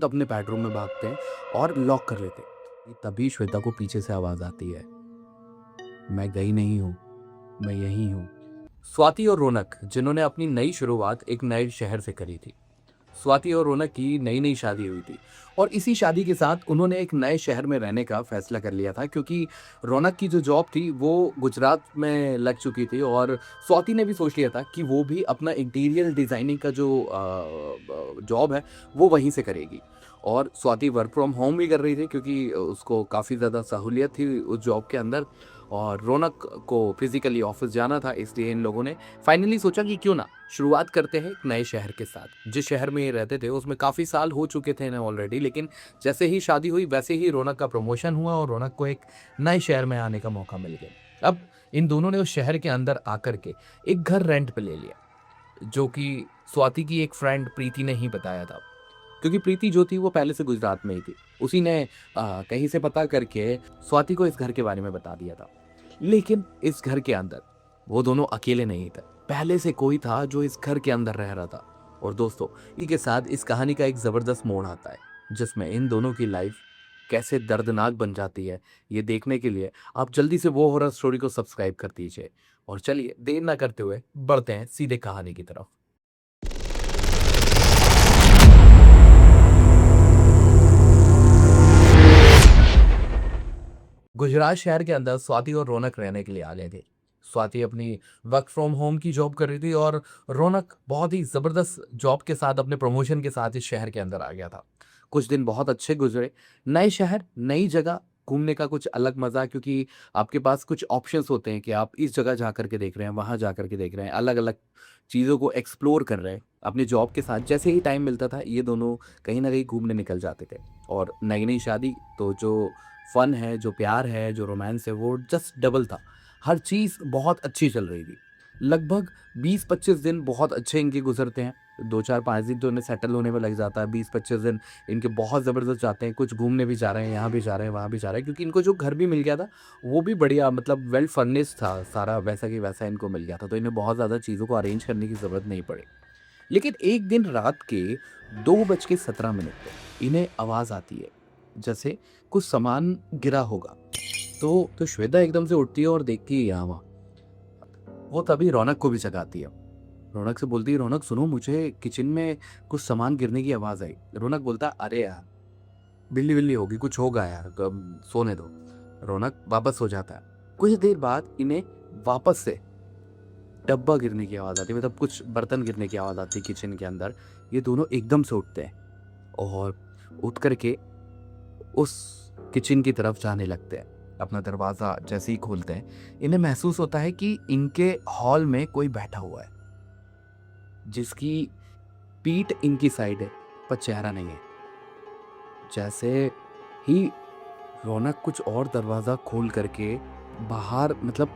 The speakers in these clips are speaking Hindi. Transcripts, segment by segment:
तो अपने बेडरूम में भागते हैं और लॉक कर लेते हैं। तभी श्वेता को पीछे से आवाज आती है, मैं गई नहीं हूँ, मैं यहीं हूँ। स्वाति और रौनक जिन्होंने अपनी नई शुरुआत एक नए शहर से करी थी। स्वाति और रौनक की नई नई शादी हुई थी और इसी शादी के साथ उन्होंने एक नए शहर में रहने का फैसला कर लिया था, क्योंकि रौनक की जो जॉब थी वो गुजरात में लग चुकी थी और स्वाति ने भी सोच लिया था कि वो भी अपना इंटीरियर डिज़ाइनिंग का जो जॉब है वो वहीं से करेगी। और स्वाति वर्क फ्रॉम होम भी कर रही थी, क्योंकि उसको काफ़ी ज़्यादा सहूलियत थी उस जॉब के अंदर। और रौनक को फिजिकली ऑफिस जाना था, इसलिए इन लोगों ने फाइनली सोचा कि क्यों ना शुरुआत करते हैं एक नए शहर के साथ। जिस शहर में ये रहते थे उसमें काफ़ी साल हो चुके थे इन्हें ऑलरेडी, लेकिन जैसे ही शादी हुई वैसे ही रौनक का प्रमोशन हुआ और रौनक को एक नए शहर में आने का मौका मिल गया। अब इन दोनों ने उस शहर के अंदर आकर के एक घर रेंट पे ले लिया, जो कि स्वाति की एक फ्रेंड प्रीति ने ही बताया था, क्योंकि प्रीति जो थी वो पहले से गुजरात में ही थी। उसी ने कहीं से पता करके स्वाति को इस घर के बारे में बता दिया था। लेकिन इस घर के अंदर वो दोनों अकेले नहीं थे, पहले से कोई था जो इस घर के अंदर रह रहा था। और दोस्तों, इसी के साथ इस कहानी का एक ज़बरदस्त मोड़ आता है, जिसमें इन दोनों की लाइफ कैसे दर्दनाक बन जाती है। ये देखने के लिए आप जल्दी से वो हॉरर स्टोरी को सब्सक्राइब कर दीजिए। और चलिए देर ना करते हुए बढ़ते हैं सीधे कहानी की तरफ। गुजरात शहर के अंदर स्वाति और रौनक रहने के लिए आ गए थे। स्वाति अपनी वर्क फ्रॉम होम की जॉब कर रही थी और रौनक बहुत ही ज़बरदस्त जॉब के साथ अपने प्रमोशन के साथ इस शहर के अंदर आ गया था। कुछ दिन बहुत अच्छे गुजरे। नए शहर, नई जगह, घूमने का कुछ अलग मज़ा, क्योंकि आपके पास कुछ ऑप्शंस होते हैं कि आप इस जगह जा कर के देख रहे हैं, वहाँ जा कर के देख रहे हैं, अलग-अलग चीज़ों को एक्सप्लोर कर रहे हैं। अपनी जॉब के साथ जैसे ही टाइम मिलता था, ये दोनों कहीं न कहीं घूमने निकल जाते थे। और नई-नई शादी, तो जो फन है, जो प्यार है, जो रोमांस है, वो जस्ट डबल था। हर चीज़ बहुत अच्छी चल रही थी। लगभग 20-25 दिन बहुत अच्छे इनके गुज़रते हैं। 2-4-5 दिन तो इन्हें सेटल होने में लग जाता है। 20-25 दिन इनके बहुत ज़बरदस्त जाते हैं। कुछ घूमने भी जा रहे हैं, यहाँ भी जा रहे हैं, वहाँ भी जा रहे हैं, क्योंकि इनको जो घर भी मिल गया था, वो भी बढ़िया, मतलब वेल फर्निश्ड था। सारा वैसा की वैसा इनको मिल गया था, तो इन्हें बहुत ज़्यादा चीज़ों को अरेंज करने की ज़रूरत नहीं पड़ी। लेकिन एक दिन रात के 2:17 पे इन्हें आवाज़ आती है, जैसे कुछ सामान गिरा होगा। तो श्वेता एकदम से उठती है और देखती है यहाँ वहाँ। वो तभी रौनक को भी जगाती है। रौनक से बोलती है, रौनक सुनो, मुझे किचन में कुछ सामान गिरने की आवाज़ आई। रौनक बोलता है, अरे यार बिल्ली-विल्ली होगी, कुछ होगा यार, सोने दो। रौनक वापस सो जाता है। कुछ देर बाद इन्हें वापस से डब्बा गिरने की आवाज़ आती है, मतलब कुछ बर्तन गिरने की आवाज़ आती है किचन के अंदर। ये दोनों एकदम से उठते हैं और उठ कर के उस किचन की तरफ जाने लगते हैं। अपना दरवाज़ा जैसे ही खोलते हैं, इन्हें महसूस होता है कि इनके हॉल में कोई बैठा हुआ है, जिसकी पीठ इनकी साइड है, पर चेहरा नहीं है। जैसे ही रौनक कुछ और दरवाज़ा खोल करके बाहर, मतलब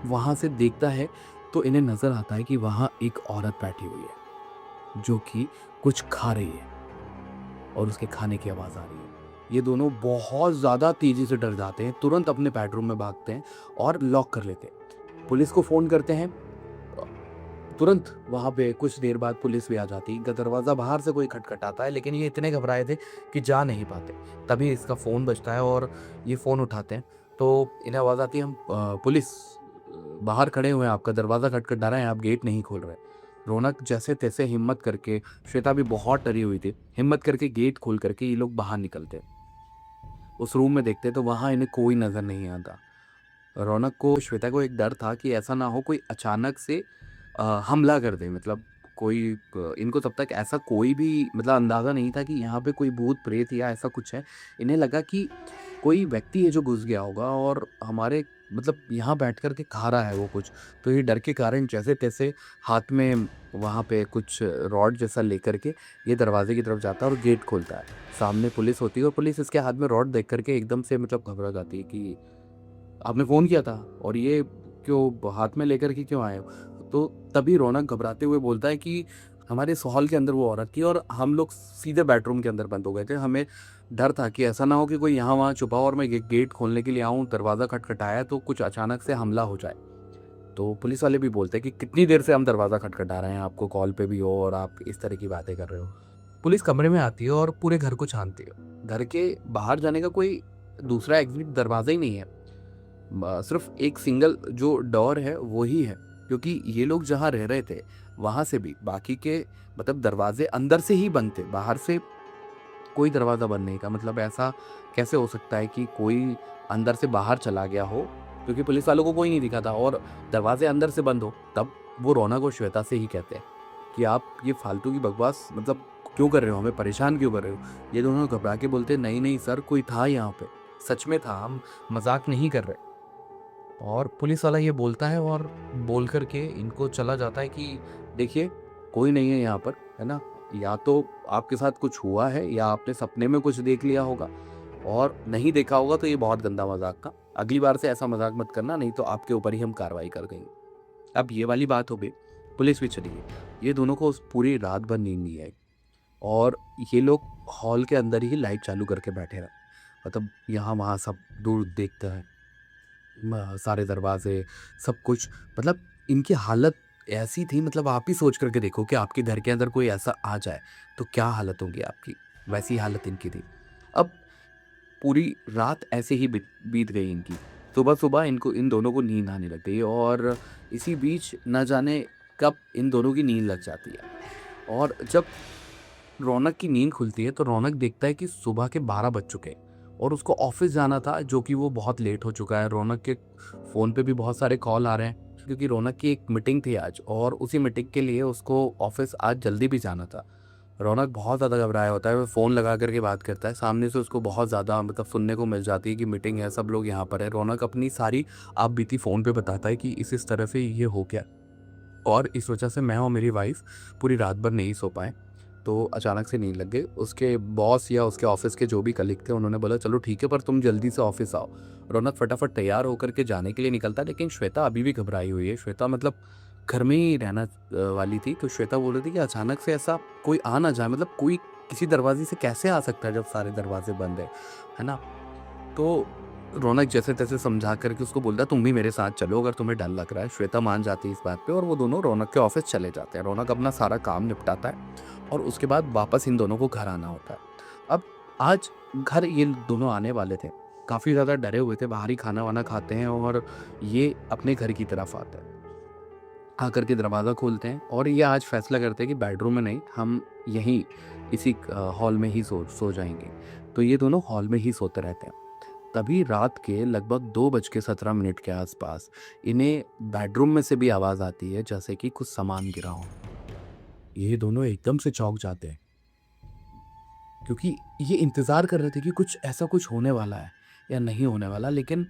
वहाँ से देखता है, तो इन्हें नज़र आता है कि वहाँ एक औरत बैठी हुई है, जो कि कुछ खा रही है और उसके खाने की आवाज़ आ रही है। ये दोनों बहुत ज़्यादा तेज़ी से डर जाते हैं, तुरंत अपने बेडरूम में भागते हैं और लॉक कर लेते हैं। पुलिस को फ़ोन करते हैं। तुरंत वहाँ पे कुछ देर बाद पुलिस भी आ जाती है। इनका दरवाज़ा बाहर से कोई खटखटाता है, लेकिन ये इतने घबराए थे कि जा नहीं पाते। तभी इसका फ़ोन बजता है और ये फ़ोन उठाते हैं, तो इन्हें आवाज़ आती है, हम पुलिस बाहर खड़े हुए हैं, आपका दरवाज़ा खटखटा रहे हैं, आप गेट नहीं खोल रहे। रौनक जैसे-तैसे हिम्मत करके, श्वेता भी बहुत डरी हुई थी, हिम्मत करके गेट खोल करके ये लोग बाहर निकलते। उस रूम में देखते तो वहाँ इन्हें कोई नज़र नहीं आता। रौनक को, श्वेता को एक डर था कि ऐसा ना हो कोई अचानक से हमला कर दे, मतलब कोई इनको तब तक ऐसा कोई भी, मतलब अंदाज़ा नहीं था कि यहाँ पे कोई भूत प्रेत या ऐसा कुछ है। इन्हें लगा कि कोई व्यक्ति है जो घुस गया होगा और हमारे, मतलब यहाँ बैठ कर के खा रहा है वो कुछ। तो ये डर के कारण जैसे-तैसे हाथ में वहाँ पे कुछ रॉड जैसा लेकर के ये दरवाज़े की तरफ जाता है और गेट खोलता है। सामने पुलिस होती है और पुलिस इसके हाथ में रॉड देख कर के एकदम से, मतलब घबरा जाती है कि आपने फ़ोन किया था और ये क्यों हाथ में लेकर के क्यों आए हो? तो तभी रौनक घबराते हुए बोलता है कि हमारे इस हॉल के अंदर वो औरत थी और हम लोग सीधे बेडरूम के अंदर बंद हो गए थे। हमें डर था कि ऐसा ना हो कि कोई यहाँ-वहाँ छुपा हो और मैं गेट खोलने के लिए आऊँ, दरवाज़ा खटखटाया तो कुछ अचानक से हमला हो जाए। तो पुलिस वाले भी बोलते हैं कि कितनी देर से हम दरवाज़ा खटखटा रहे हैं, आपको कॉल पे भी हो और आप इस तरह की बातें कर रहे हो। पुलिस कमरे में आती है और पूरे घर को छानती है। घर के बाहर जाने का कोई दूसरा एग्जिट दरवाज़ा ही नहीं है। सिर्फ एक सिंगल जो डोर है वो ही है, क्योंकि ये लोग जहाँ रह रहे थे वहाँ से भी बाकी के मतलब दरवाजे अंदर से ही बंद थे, बाहर से कोई दरवाज़ा बंद नहीं था। मतलब ऐसा कैसे हो सकता है कि कोई अंदर से बाहर चला गया हो, क्योंकि पुलिस वालों को कोई नहीं दिखा था और दरवाजे अंदर से बंद हो। तब वो रौनक और श्वेता से ही कहते हैं कि आप ये फालतू की बकवास मतलब क्यों कर रहे हो, हमें परेशान क्यों कर रहे हो। ये दोनों घबरा के बोलते नहीं नहीं सर, कोई था यहाँ पे, सच में था, हम मजाक नहीं कर रहे। और पुलिस वाला ये बोलता है और बोल करके इनको चला जाता है कि देखिए कोई नहीं है यहाँ पर, है ना, या तो आपके साथ कुछ हुआ है या आपने सपने में कुछ देख लिया होगा, और नहीं देखा होगा तो ये बहुत गंदा मजाक का, अगली बार से ऐसा मजाक मत करना, नहीं तो आपके ऊपर ही हम कार्रवाई कर देंगे। अब ये वाली बात हो गई, पुलिस भी चली गई। ये दोनों को उस पूरी रात भर नींद नहीं आई और ये लोग हॉल के अंदर ही लाइट चालू करके बैठे रहे। मतलब यहाँ वहाँ सब दूर देखता है, सारे दरवाजे सब कुछ। मतलब इनकी हालत ऐसी थी, मतलब आप ही सोच करके देखो कि आपके घर के अंदर कोई ऐसा आ जाए तो क्या हालत होगी आपकी, वैसी हालत इनकी थी। अब पूरी रात ऐसे ही बीत गई इनकी। सुबह सुबह इनको इन दोनों को नींद आने लग गई और इसी बीच न जाने कब इन दोनों की नींद लग जाती है। और जब रौनक की नींद खुलती है तो रौनक देखता है कि सुबह के 12 बज चुके हैं और उसको ऑफिस जाना था, जो कि वो बहुत लेट हो चुका है। रौनक के फ़ोन पे भी बहुत सारे कॉल आ रहे हैं, क्योंकि रौनक की एक मीटिंग थी आज और उसी मीटिंग के लिए उसको ऑफिस आज जल्दी भी जाना था। रौनक बहुत ज़्यादा घबराया होता है, वो फ़ोन लगा करके बात करता है, सामने से उसको बहुत ज़्यादा मतलब सुनने को मिल जाती है कि मीटिंग है, सब लोग यहाँ पर है। रौनक अपनी सारी आप बीती फ़ोन पे बताता है कि इस तरह से ये हो गया और इस वजह से मैं और मेरी वाइफ पूरी रात भर नहीं सो पाए। तो अचानक से नींद लग गई। उसके बॉस या उसके ऑफिस के जो भी कलीग थे उन्होंने बोला चलो ठीक है, पर तुम जल्दी से ऑफिस आओ। रौनक फटाफट तैयार होकर के जाने के लिए निकलता है, लेकिन श्वेता अभी भी घबराई हुई है। श्वेता मतलब घर में ही रहना वाली थी। तो श्वेता बोल रही थी कि अचानक से ऐसा कोई आ ना जाए, मतलब कोई किसी दरवाजे से कैसे आ सकता है जब सारे दरवाजे बंद है ना। तो रौनक जैसे तैसे समझा करके उसको बोलता है तुम भी मेरे साथ चलो अगर तुम्हें डर लग रहा है। श्वेता मान जाती है इस बात पे और वो दोनों रौनक के ऑफिस चले जाते हैं। रौनक अपना सारा काम निपटाता है और उसके बाद वापस इन दोनों को घर आना होता है। अब आज घर ये दोनों आने वाले थे, काफ़ी ज़्यादा डरे हुए थे, बाहर ही खाना वाना खाते हैं और ये अपने घर की तरफ आते हैं। आकर के दरवाज़ा खोलते हैं और ये आज फैसला करते हैं कि बेडरूम में नहीं, हम यहीं इसी हॉल में ही सो जाएंगे। तो ये दोनों हॉल में ही सोते रहते हैं। तभी रात के लगभग 2:17 के आसपास इन्हें बेडरूम में से भी आवाज़ आती है जैसे कि कुछ सामान गिरा हो। ये दोनों एकदम से चौंक जाते हैं, क्योंकि ये इंतज़ार कर रहे थे कि कुछ ऐसा कुछ होने वाला है या नहीं होने वाला। लेकिन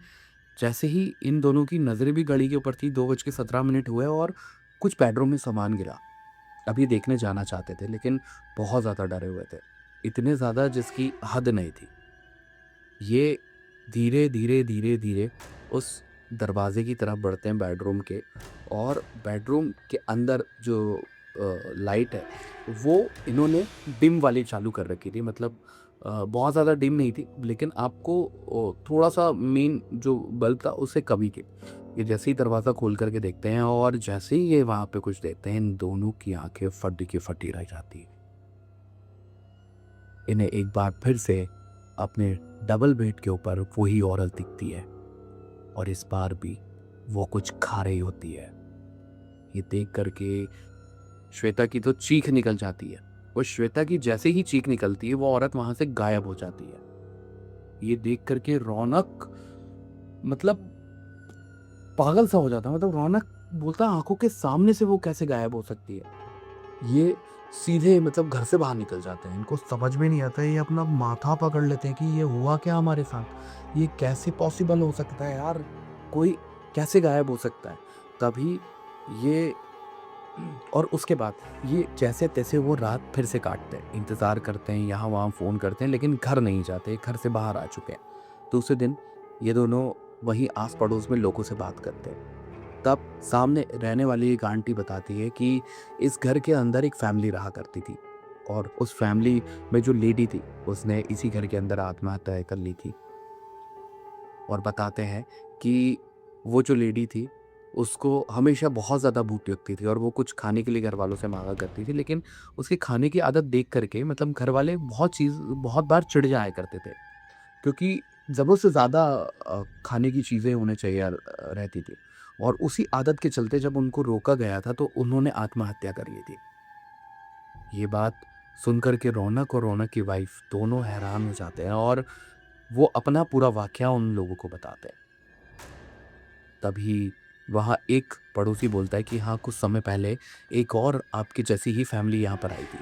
जैसे ही इन दोनों की नज़रें भी घड़ी के ऊपर थी, 2:17 हुए और कुछ बेडरूम में सामान गिरा। अब ये देखने जाना चाहते थे लेकिन बहुत ज़्यादा डरे हुए थे, इतने ज़्यादा जिसकी हद नहीं थी। ये धीरे धीरे धीरे धीरे उस दरवाजे की तरफ बढ़ते हैं बेडरूम के, और बेडरूम के अंदर जो लाइट है वो इन्होंने डिम वाली चालू कर रखी थी। मतलब बहुत ज़्यादा डिम नहीं थी, लेकिन आपको थोड़ा सा मेन जो बल्ब था उससे कमी के। ये जैसे ही दरवाज़ा खोल करके देखते हैं और जैसे ही ये वहाँ पे कुछ देखते हैं, इन दोनों की आंखें फटी की फटी रह जाती है। इन्हें एक बार फिर से अपने डबल बेड के ऊपर वही औरत दिखती है और इस बार भी वो कुछ खा रही होती है। ये देख करके श्वेता की तो चीख निकल जाती है। वो श्वेता की जैसे ही चीख निकलती है वो औरत वहां से गायब हो जाती है। ये देख करके रौनक मतलब पागल सा हो जाता है। मतलब रौनक बोलता है आंखों के सामने से वो कैसे गायब हो सकती है। ये सीधे मतलब घर से बाहर निकल जाते हैं। इनको समझ में नहीं आता है, ये अपना माथा पकड़ लेते हैं कि ये हुआ क्या हमारे साथ, ये कैसे पॉसिबल हो सकता है यार, कोई कैसे गायब हो सकता है। तभी ये और उसके बाद ये जैसे तैसे वो रात फिर से काटते हैं, इंतज़ार करते हैं, यहाँ वहाँ फ़ोन करते हैं, लेकिन घर नहीं जाते, घर से बाहर आ चुके हैं। दूसरे दिन ये दोनों वहीं आस पड़ोस में लोगों से बात करते हैं। तब सामने रहने वाली एक आंटी बताती है कि इस घर के अंदर एक फैमिली रहा करती थी और उस फैमिली में जो लेडी थी उसने इसी घर के अंदर आत्महत्या कर ली थी। और बताते हैं कि वो जो लेडी थी उसको हमेशा बहुत ज़्यादा भूख लगती थी और वो कुछ खाने के लिए घरवालों से माँगा करती थी। लेकिन उसके खाने की आदत देख कर के मतलब घरवाले बहुत बार चिढ़ जाया करते थे, क्योंकि ज़रूरत से ज़्यादा खाने की चीज़ें उन्हें चाहिए रहती थी। और उसी आदत के चलते जब उनको रोका गया था तो उन्होंने आत्महत्या कर ली थी। ये बात सुनकर के रौनक और रौनक की वाइफ़ दोनों हैरान हो जाते हैं और वो अपना पूरा वाक़या उन लोगों को बताते हैं। तभी वहाँ एक पड़ोसी बोलता है कि हाँ, कुछ समय पहले एक और आपकी जैसी ही फैमिली यहाँ पर आई थी।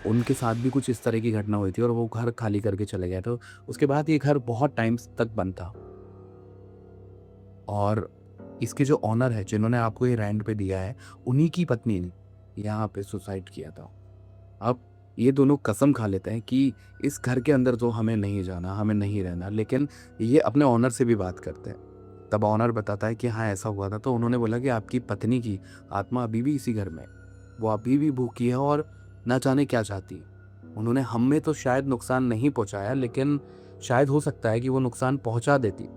उनके साथ भी कुछ इस तरह की घटना हुई थी और वो घर खाली करके चले गए। तो उसके बाद ये घर बहुत टाइम तक बंद था और इसके जो ओनर है, जिन्होंने आपको ये रेंट पे दिया है, उन्हीं की पत्नी ने यहाँ पे सुसाइड किया था। अब ये दोनों कसम खा लेते हैं कि इस घर के अंदर तो हमें नहीं जाना, हमें नहीं रहना, लेकिन ये अपने ओनर से भी बात करते हैं। तब ओनर बताता है कि हाँ, ऐसा हुआ था। तो उन्होंने बोला कि आपकी पत्नी की आत्मा अभी भी इसी घर में है। वो अभी भी भूखी है और ना जाने क्या चाहती है। उन्होंने हम में तो शायद नुकसान नहीं पहुँचाया, लेकिन शायद हो सकता है कि वो नुकसान पहुँचा देती।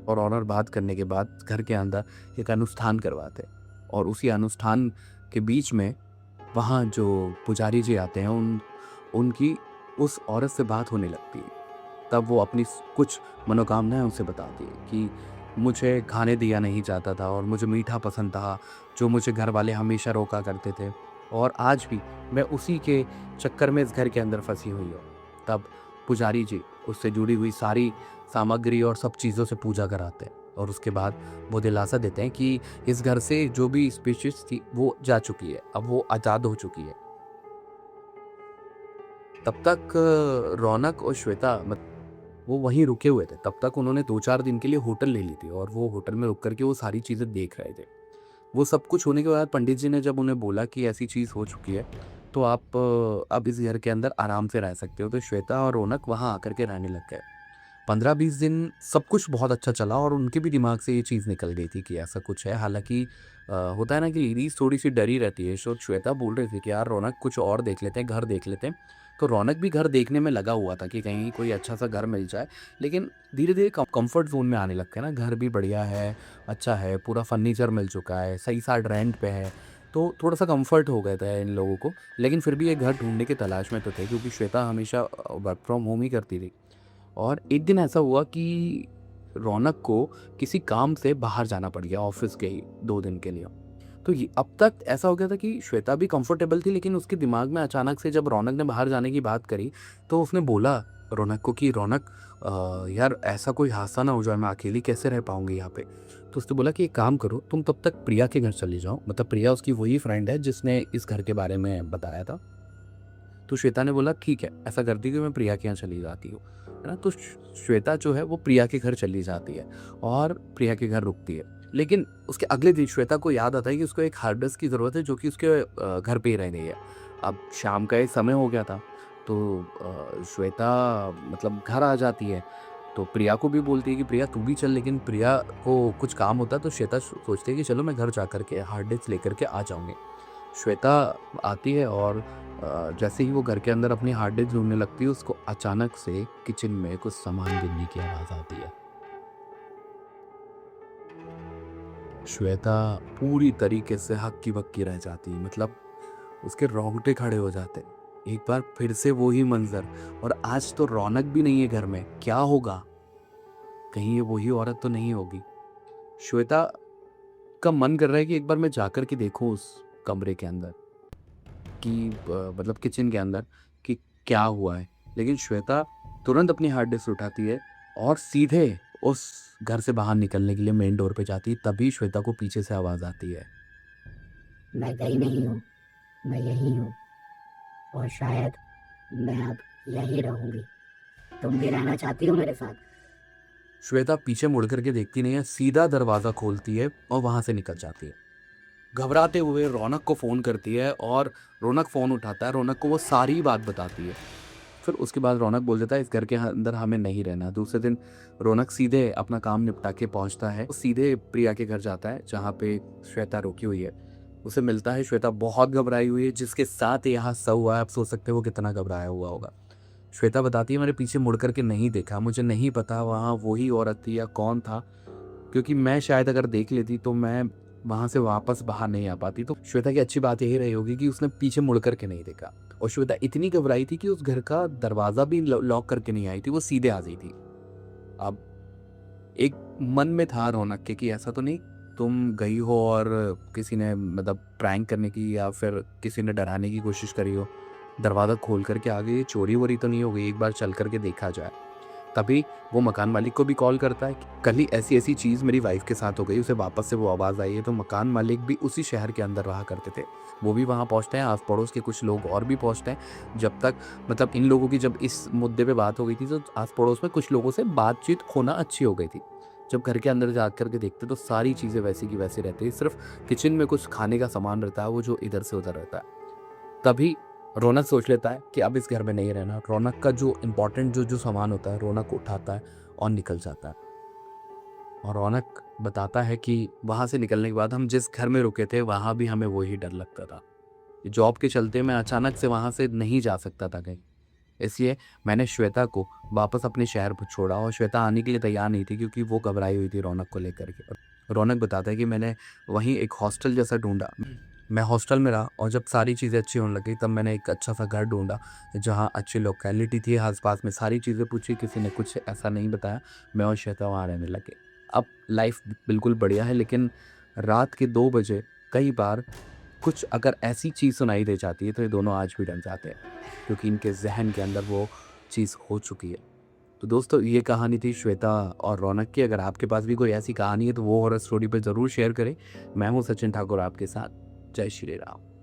और ओनर बात करने के बाद घर के अंदर एक अनुष्ठान करवाते हैं और उसी अनुष्ठान के बीच में वहाँ जो पुजारी जी आते हैं उनकी उस औरत से बात होने लगती है। तब वो अपनी कुछ मनोकामनाएं उसे बताती है कि मुझे खाने दिया नहीं जाता था और मुझे मीठा पसंद था, जो मुझे घर वाले हमेशा रोका करते थे और आज भी मैं उसी के चक्कर में इस घर के अंदर फंसी हुई हूँ। तब पुजारी जी उससे जुड़ी हुई सारी सामग्री और सब चीज़ों से पूजा कराते हैं और उसके बाद वो दिलासा देते हैं कि इस घर से जो भी स्पीशीज थी वो जा चुकी है, अब वो आज़ाद हो चुकी है। तब तक रौनक और श्वेता वो वहीं रुके हुए थे। तब तक उन्होंने 2-4 दिन के लिए होटल ले ली थी और वो होटल में रुक कर के वो सारी चीज़ें देख रहे थे। वो सब कुछ होने के बाद पंडित जी ने जब उन्हें बोला कि ऐसी चीज़ हो चुकी है, तो आप अब इस घर के अंदर आराम से रह सकते हो। तो श्वेता और रौनक वहाँ आकर के रहने लग गए। 15-20 दिन सब कुछ बहुत अच्छा चला और उनके भी दिमाग से ये चीज़ निकल गई थी कि ऐसा कुछ है। हालाँकि होता है ना कि लेडीज़ थोड़ी-सी डरी रहती है। सो श्वेता बोल रही थी कि यार रौनक कुछ और देख लेते हैं, घर देख लेते हैं। तो रौनक भी घर देखने में लगा हुआ था कि कहीं कोई अच्छा-सा घर मिल जाए। लेकिन धीरे-धीरे कम्फर्ट ज़ोन में आने लगते हैं ना, घर भी बढ़िया है, अच्छा है, पूरा फर्नीचर मिल चुका है, सही साइड रेंट पे है। तो थोड़ा-सा कम्फर्ट हो गया था इन लोगों को। लेकिन फिर भी ये घर ढूँढने की तलाश में तो थे, क्योंकि श्वेता हमेशा वर्क फ्रॉम होम ही करती थी। और एक दिन ऐसा हुआ कि रौनक को किसी काम से बाहर जाना पड़ गया, ऑफिस के ही 2 दिन के लिए। तो ये अब तक ऐसा हो गया था कि श्वेता भी कंफर्टेबल थी, लेकिन उसके दिमाग में अचानक से जब रौनक ने बाहर जाने की बात करी, तो उसने बोला रौनक को कि रौनक यार ऐसा कोई हादसा ना हो जाए, मैं अकेली कैसे रह पाऊँगी यहाँ पे। तो उसने बोला कि एक काम करो, तुम तब तक प्रिया के घर चली जाओ। मतलब प्रिया उसकी वही फ्रेंड है जिसने इस घर के बारे में बताया था। तो श्वेता ने बोला ठीक है, ऐसा करती कि मैं प्रिया के यहाँ चली जाती हूँ, है ना? तो श्वेता जो है वो प्रिया के घर चली जाती है और प्रिया के घर रुकती है। लेकिन उसके अगले दिन श्वेता को याद आता है कि उसको एक हार्ड डिस्क की ज़रूरत है, जो कि उसके घर पे ही रह गई है। अब शाम का एक समय हो गया था, तो श्वेता मतलब घर आ जाती है, तो प्रिया को भी बोलती है कि प्रिया तू भी चल, लेकिन प्रिया को कुछ काम होता है, तो श्वेता सोचती है कि चलो मैं घर जा कर के हार्ड डिस्क लेकर के आ जाऊँगी। श्वेता आती है और जैसे ही वो घर के अंदर अपनी हार्ड डिस्क ढूँढने लगती है, उसको अचानक से किचन में कुछ सामान गिरने की आवाज़ आती है। श्वेता पूरी तरीके से हक्की-बक्की रह जाती है, मतलब उसके रोंगटे खड़े हो जाते हैं। एक बार फिर से वो ही मंज़र, और आज तो रौनक भी नहीं है घर में, क्या होगा? कहीं ये वही औरत तो नहीं होगी? श्वेता का मन कर रहा है कि एक बार मैं जाकर के देखूँ उस कमरे के अंदर, कि मतलब किचन के अंदर, कि क्या हुआ है। लेकिन श्वेता तुरंत अपनी हार्ड डिस्क उठाती है और सीधे उस घर से बाहर निकलने के लिए मेन डोर पे जाती है। तभी श्वेता को पीछे से आवाज़ आती है। मैं गई नहीं हूँ, मैं यही हूँ और शायद मैं अब यहीं रहूंगी। तुम भी रहना चाहती हो मेरे साथ? श्वेता पीछे मुड़ करके देखती नहीं है, सीधा दरवाज़ा खोलती है और वहाँ से निकल जाती है। घबराते हुए रौनक को फ़ोन करती है और रौनक फ़ोन उठाता है, रौनक को वो सारी बात बताती है। फिर उसके बाद रौनक बोल देता है इस घर के अंदर हमें नहीं रहना। दूसरे दिन रौनक सीधे अपना काम निपटा के पहुंचता है, वो सीधे प्रिया के घर जाता है जहाँ पे श्वेता रुकी हुई है। उसे मिलता है, श्वेता बहुत घबराई हुई है, जिसके साथ ये हादसा हुआ है। आप सोच सकते हो वो कितना घबराया हुआ होगा। श्वेता बताती है मैंने पीछे मुड़ करके नहीं देखा, मुझे नहीं पता वहाँ वही औरत थी या कौन था, क्योंकि मैं शायद अगर देख लेती तो मैं वहाँ से वापस बाहर नहीं आ पाती। तो श्वेता की अच्छी बात यही रही होगी कि उसने पीछे मुड़ कर के नहीं देखा, और श्वेता इतनी घबराई थी कि उस घर का दरवाज़ा भी लॉक करके नहीं आई थी, वो सीधे आ गई थी। अब एक मन में था रौनक के कि ऐसा तो नहीं तुम गई हो और किसी ने मतलब प्रैंक करने की या फिर किसी ने डराने की कोशिश करी हो, दरवाज़ा खोल करके आ गई, चोरी वोरी तो नहीं हो गई, एक बार चल करके देखा जाए। तभी वो मकान मालिक को भी कॉल करता है कि कल ही ऐसी चीज़ मेरी वाइफ के साथ हो गई, उसे वापस से वो आवाज़ आई है। तो मकान मालिक भी उसी शहर के अंदर रहा करते थे, वो भी वहाँ पहुँचते हैं, आस पड़ोस के कुछ लोग और भी पहुँचते हैं। जब तक मतलब इन लोगों की जब इस मुद्दे पे बात हो गई थी, तो आस पड़ोस में कुछ लोगों से बातचीत होना अच्छी हो गई थी। जब घर के अंदर जा कर के देखते तो सारी चीज़ें वैसी की वैसी रहती है, सिर्फ किचन में कुछ खाने का सामान रहता है वो जो इधर से उधर रहता है। तभी रौनक सोच लेता है कि अब इस घर में नहीं रहना। रौनक का जो इम्पोर्टेंट जो सामान होता है रौनक उठाता है और निकल जाता है। और रौनक बताता है कि वहाँ से निकलने के बाद हम जिस घर में रुके थे वहाँ भी हमें वही डर लगता था। जॉब के चलते मैं अचानक से वहाँ से नहीं जा सकता था कहीं, इसलिए मैंने श्वेता को वापस अपने शहर पर छोड़ा, और श्वेता आने के लिए तैयार नहीं थी क्योंकि वो घबराई हुई थी रौनक को लेकर के। और रौनक बताता है कि मैंने वहीं एक हॉस्टल जैसा ढूंढा। मैं हॉस्टल में रहा और जब सारी चीज़ें अच्छी होने लगी तब मैंने एक अच्छा सा घर ढूंढा जहाँ अच्छी लोकेलिटी थी, आसपास में सारी चीज़ें पूछी, किसी ने कुछ ऐसा नहीं बताया। मैं और श्वेता वहाँ रहने लगे। अब लाइफ बिल्कुल बढ़िया है, लेकिन रात के 2 बजे कई बार कुछ अगर ऐसी चीज़ सुनाई दे जाती है तो ये दोनों आज भी डर जाते हैं, क्योंकि इनके ज़हन के अंदर वो चीज़ हो चुकी है। तो दोस्तों ये कहानी थी श्वेता और रौनक की। अगर आपके पास भी कोई ऐसी कहानी है तो वो हॉरर स्टोरी पे ज़रूर शेयर करें। मैं हूँ सचिन ठाकुर आपके साथ। जय श्री राम।